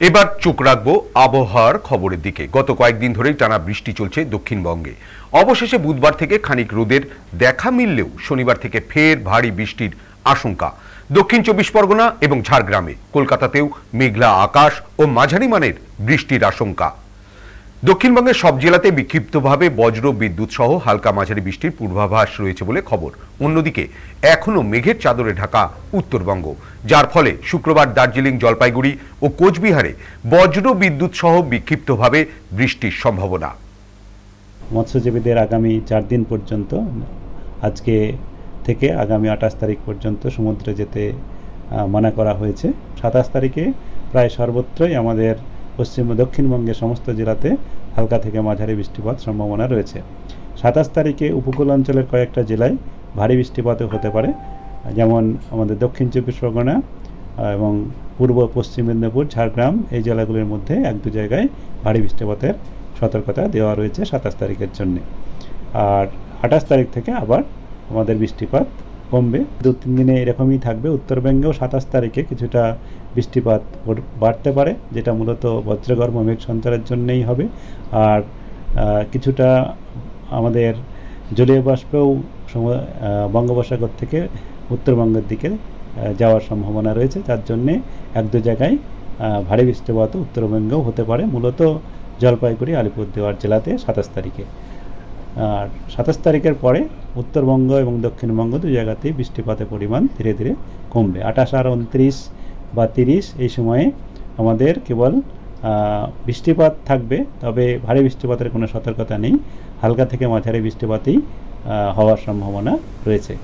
এবার চোখ রাখবো আবহাওয়ার খবরের দিকে। গত কয়েকদিন ধরেই টানা বৃষ্টি চলছে দক্ষিণবঙ্গে। অবশেষে বুধবার থেকে খানিক রোদের দেখা মিললেও শনিবার থেকে ফের ভারী বৃষ্টির আশঙ্কা দক্ষিণ 24 পরগনা এবং ঝাড়গ্রামে। কলকাতাতেও মেঘলা আকাশ ও মাঝারি মানের বৃষ্টির আশঙ্কা। দক্ষিণবঙ্গের সব জেলাতে বিক্ষিপ্তভাবে বজ্র বিদ্যুৎ সহ হালকা মাঝারি বৃষ্টির পূর্বাভাস রয়েছে বলে খবর। অন্যদিকে এখনো মেঘের চাদরে ঢাকা উত্তরবঙ্গ, যার ফলে শুক্রবার দার্জিলিং, জলপাইগুড়ি ও কোচবিহারে বজ্র বিদ্যুৎ সহ বিক্ষিপ্তভাবে বৃষ্টির সম্ভাবনা। মৎস্যজীবীদের আগামী 4 দিন পর্যন্ত, আজকে থেকে আগামী 28 তারিখ পর্যন্ত সমুদ্রে যেতে মানা করা হয়েছে। 27 তারিখে প্রায় সর্বত্রই আমাদের পশ্চিম ও দক্ষিণবঙ্গের সমস্ত জেলাতে হালকা থেকে মাঝারি বৃষ্টিপাত সম্ভাবনা রয়েছে। 27 তারিখে উপকূল অঞ্চলের কয়েকটা জেলায় ভারী বৃষ্টিপাতও হতে পারে, যেমন আমাদের দক্ষিণ 24 পরগনা এবং পূর্ব পশ্চিম মেদিনীপুর, ঝাড়গ্রাম এই জেলাগুলির মধ্যে 1-2 জায়গায় ভারী বৃষ্টিপাতের সতর্কতা দেওয়া রয়েছে 27 তারিখের জন্য। আর 28 তারিখ থেকে আবার আমাদের বৃষ্টিপাত কমবে। 2-3 দিনে এরকমই থাকবে। উত্তরবঙ্গেও 27 তারিখে কিছুটা বৃষ্টিপাত বাড়তে পারে, যেটা মূলত বজ্রগর্ভ মেঘ সঞ্চারের জন্যই হবে। আর কিছুটা আমাদের জলীয় বাষ্পও বঙ্গোপসাগর থেকে উত্তরবঙ্গের দিকে যাওয়ার সম্ভাবনা রয়েছে, যার জন্যে 1-2 জায়গায় ভারী বৃষ্টিপাত উত্তরবঙ্গেও হতে পারে, মূলত জলপাইগুড়ি, আলিপুরদুয়ার জেলাতে 27 তারিখে। আর 27 তারিখের পরে উত্তরবঙ্গ এবং দক্ষিণবঙ্গ 2 জায়গাতেই বৃষ্টিপাতের পরিমাণ ধীরে ধীরে কমবে। 28 আর 29 বা 30 এই সময়ে আমাদের কেবল বৃষ্টিপাত থাকবে, তবে ভারী বৃষ্টিপাতের কোনো সতর্কতা নেই। হালকা থেকে মাঝারি বৃষ্টিপাতই হওয়ার সম্ভাবনা রয়েছে।